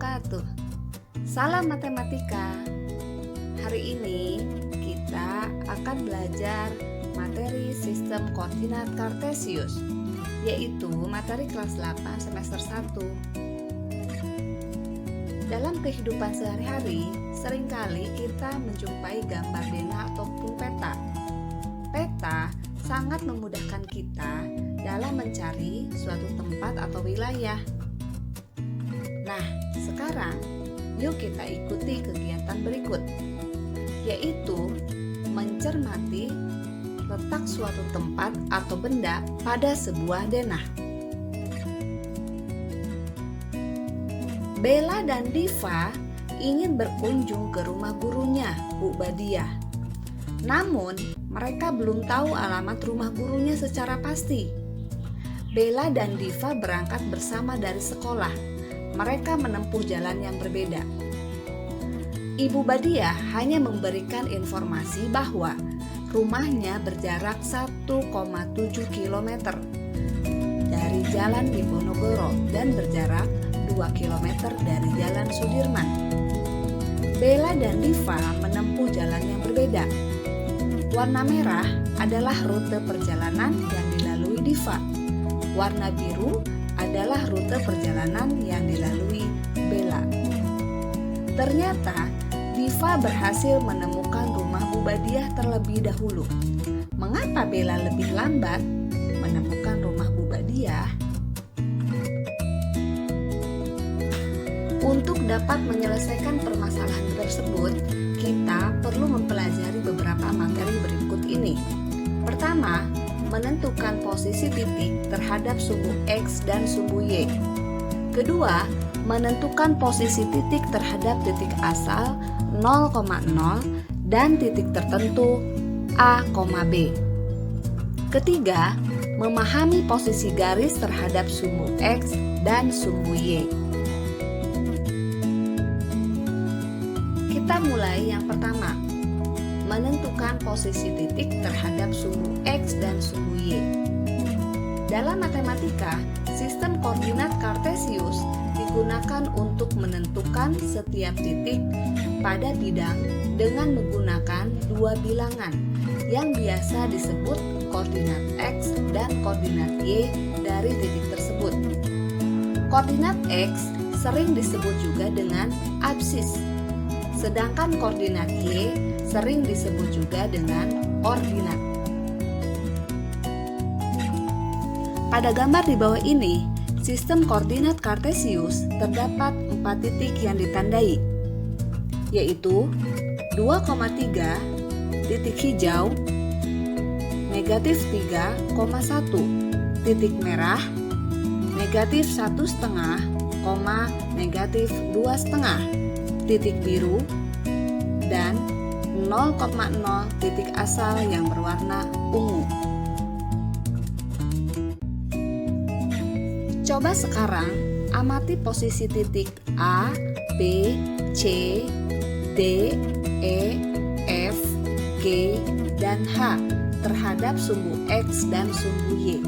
wabarakatuh. Salam matematika. Hari ini kita akan belajar materi sistem koordinat Kartesius, yaitu materi kelas 8 semester 1. Dalam kehidupan sehari-hari, seringkali kita menjumpai gambar denah ataupun peta. Peta sangat memudahkan kita dalam mencari suatu tempat atau wilayah. Nah, sekarang yuk kita ikuti kegiatan berikut, yaitu mencermati letak suatu tempat atau benda pada sebuah denah. Bella dan Diva ingin berkunjung ke rumah gurunya, Bu Badiah. Namun, mereka belum tahu alamat rumah gurunya secara pasti. Bella dan Diva berangkat bersama dari sekolah. Mereka menempuh jalan yang berbeda. Ibu Badiah hanya memberikan informasi bahwa rumahnya berjarak 1,7 km dari jalan Diponegoro dan berjarak 2 km dari jalan Sudirman. Bella dan Diva menempuh jalan yang berbeda. Warna merah adalah rute perjalanan yang dilalui Diva. Warna biru adalah rute perjalanan yang dilalui Bella. Ternyata Diva berhasil menemukan rumah Bu Badiah terlebih dahulu. Mengapa Bella lebih lambat menemukan rumah Bu Badiah? Untuk dapat menyelesaikan permasalahan tersebut, kita perlu mempelajari beberapa materi berikut ini. Pertama, menentukan posisi titik terhadap sumbu X dan sumbu Y. Kedua, menentukan posisi titik terhadap titik asal 0,0 dan titik tertentu A, B. Ketiga, memahami posisi garis terhadap sumbu X dan sumbu Y. Kita mulai yang pertama, menentukan posisi titik terhadap sumbu X dan sumbu Y. Dalam matematika, sistem koordinat Kartesius digunakan untuk menentukan setiap titik pada bidang dengan menggunakan dua bilangan yang biasa disebut koordinat X dan koordinat Y dari titik tersebut. Koordinat X sering disebut juga dengan absis, sedangkan koordinat Y sering disebut juga dengan ordinat. Pada gambar di bawah ini, sistem koordinat Kartesius terdapat 4 titik yang ditandai, yaitu 2,3 titik hijau, negatif 3,1 titik merah, negatif 1,5, negatif 2,5 titik biru, dan 0,0 titik asal yang berwarna ungu. Coba sekarang amati posisi titik A, B, C, D, E, F, G, dan H terhadap sumbu X dan sumbu Y.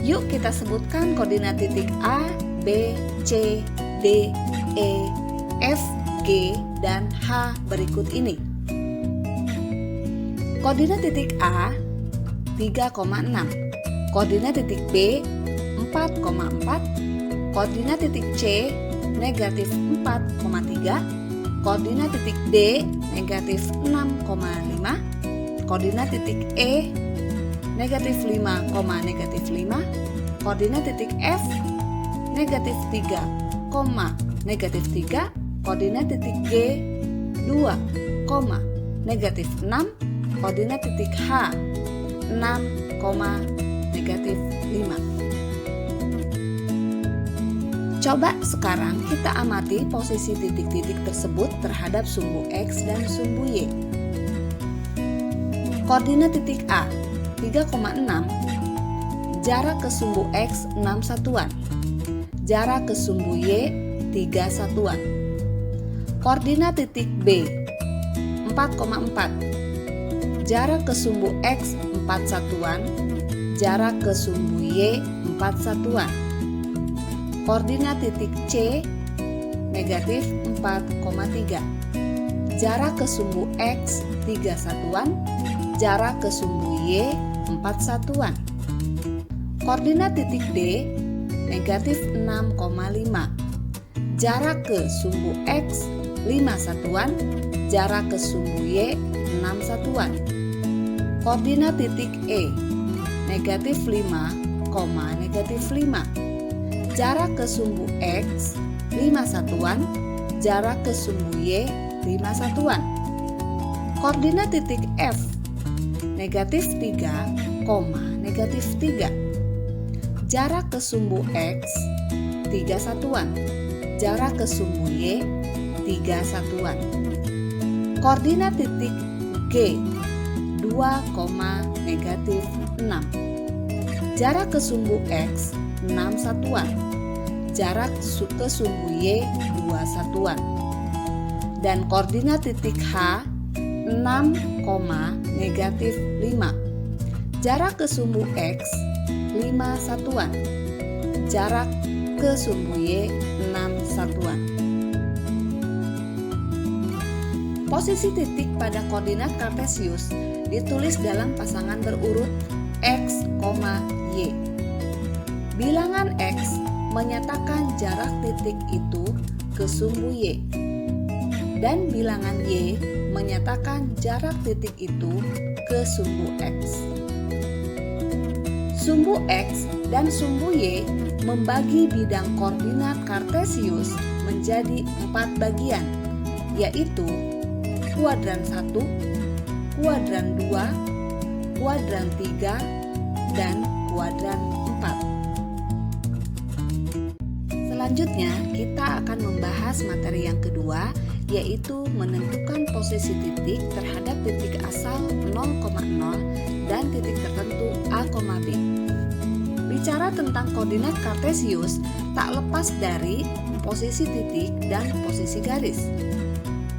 Yuk kita sebutkan koordinat titik A, B, C, D, E, F, G, dan H berikut ini. Koordinat titik A 3,6, koordinat titik B 4,4, koordinat titik C negatif 4,3, koordinat titik D negatif 6,5, koordinat titik E negatif 5, -5, koordinat titik F negatif 3, negatif 3, koordinat titik G 2, negatif 6, koordinat titik H 6, negatif 5. Coba sekarang kita amati posisi titik-titik tersebut terhadap sumbu X dan sumbu Y. Koordinat titik A 3,6, jarak ke sumbu X 6 satuan, jarak ke sumbu Y 3 satuan. Koordinat titik B 4,4, jarak ke sumbu X 4 satuan, jarak ke sumbu Y 4 satuan. Koordinat titik C negatif 4,3. Jarak ke sumbu X 3 satuan, jarak ke sumbu Y 4 satuan. Koordinat titik D negatif 6,5. Jarak ke sumbu X 5 satuan, jarak ke sumbu Y 6 satuan. Koordinat titik E negatif 5, negatif 5. Jarak ke sumbu X 5 satuan, jarak ke sumbu Y 5 satuan. Koordinat titik F negatif 3, negatif 3. Jarak ke sumbu X 3 satuan, jarak ke sumbu Y 3 satuan. Koordinat titik G 2, negatif 6. Jarak ke sumbu X 6 satuan, jarak ke sumbu Y 2 satuan. Dan koordinat titik H 6, negatif 5. Jarak ke sumbu X 5 satuan, jarak ke sumbu Y 6 satuan. Posisi titik pada koordinat kartesius ditulis dalam pasangan berurut X, Y. Bilangan X menyatakan jarak titik itu ke sumbu Y, dan bilangan Y menyatakan jarak titik itu ke sumbu X. Sumbu X dan sumbu Y membagi bidang koordinat kartesius menjadi 4 bagian, yaitu kuadran 1, kuadran 2, kuadran 3, dan kuadran 4. Selanjutnya, kita akan membahas materi yang kedua, yaitu menentukan posisi titik terhadap titik asal 0,0 dan titik tertentu A, B. Bicara tentang koordinat kartesius, tak lepas dari posisi titik dan posisi garis.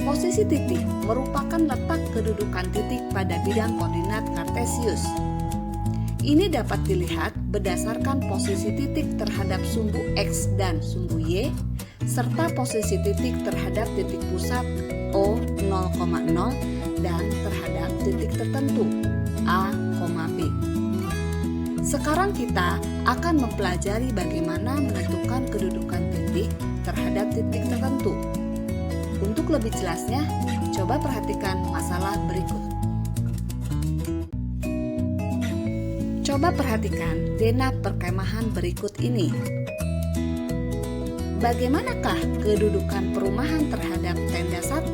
Posisi titik merupakan letak kedudukan titik pada bidang koordinat kartesius. Ini dapat dilihat berdasarkan posisi titik terhadap sumbu X dan sumbu Y, serta posisi titik terhadap titik pusat O 0,0 dan terhadap titik tertentu A, B. Sekarang kita akan mempelajari bagaimana menentukan kedudukan titik terhadap titik tertentu. Untuk lebih jelasnya, coba perhatikan masalah berikut. Coba perhatikan denah perkemahan berikut ini. Bagaimanakah kedudukan perumahan terhadap tenda 1?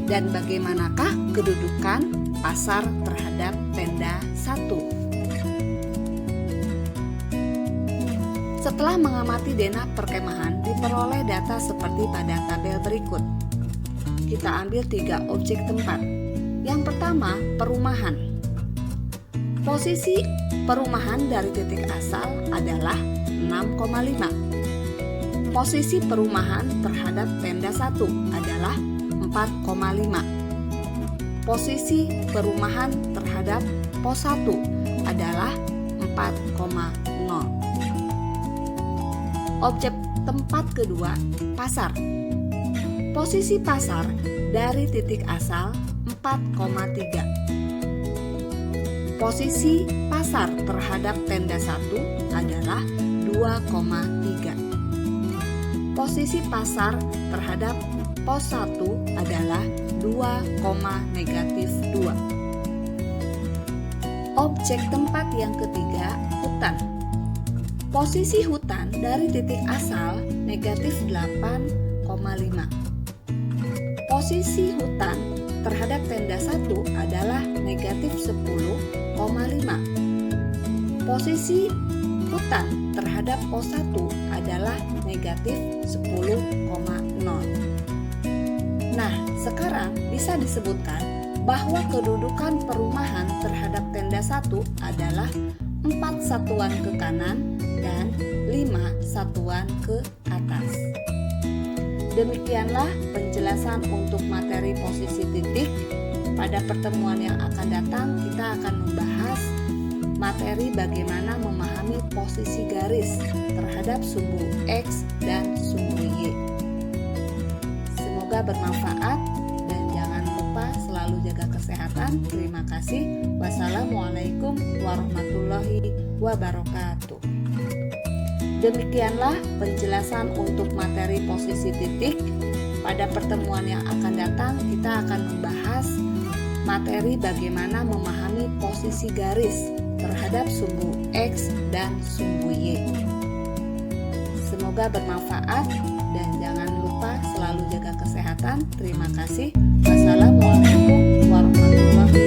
Dan bagaimanakah kedudukan pasar terhadap tenda 1? Setelah mengamati denah perkemahan, diperoleh data seperti pada tabel berikut. Kita ambil 3 objek tempat. Yang pertama, perumahan. Posisi perumahan dari titik asal adalah 6,5. Posisi perumahan terhadap tenda 1 adalah 4,5. Posisi perumahan terhadap pos 1 adalah 4,0. Objek tempat kedua, pasar. Posisi pasar dari titik asal 4,3. Posisi pasar terhadap tenda 1 adalah 2,3. Posisi pasar terhadap pos 1 adalah 2,-2. Objek tempat yang ketiga, hutan. Posisi hutan dari titik asal negatif 8,5. Posisi hutan terhadap tenda 1 adalah negatif 10,5. Posisi hutan terhadap pos 1 adalah negatif 10,0. Nah, sekarang bisa disebutkan bahwa kedudukan perumahan terhadap tenda 1 adalah 4 satuan ke kanan dan 5 satuan ke atas. Demikianlah penjelasan untuk materi posisi titik. Pada pertemuan yang akan datang, kita akan membahas materi bagaimana memahami posisi garis terhadap terhadap sumbu X dan sumbu Y. Semoga bermanfaat dan jangan lupa selalu jaga kesehatan. Terima kasih. Wassalamualaikum warahmatullahi wabarakatuh. Demikianlah penjelasan untuk materi posisi titik. Pada pertemuan yang akan datang kita akan membahas materi bagaimana memahami posisi garis terhadap sumbu X dan sumbu Y. Semoga bermanfaat dan jangan lupa selalu jaga kesehatan. Terima kasih. Wassalamualaikum warahmatullahi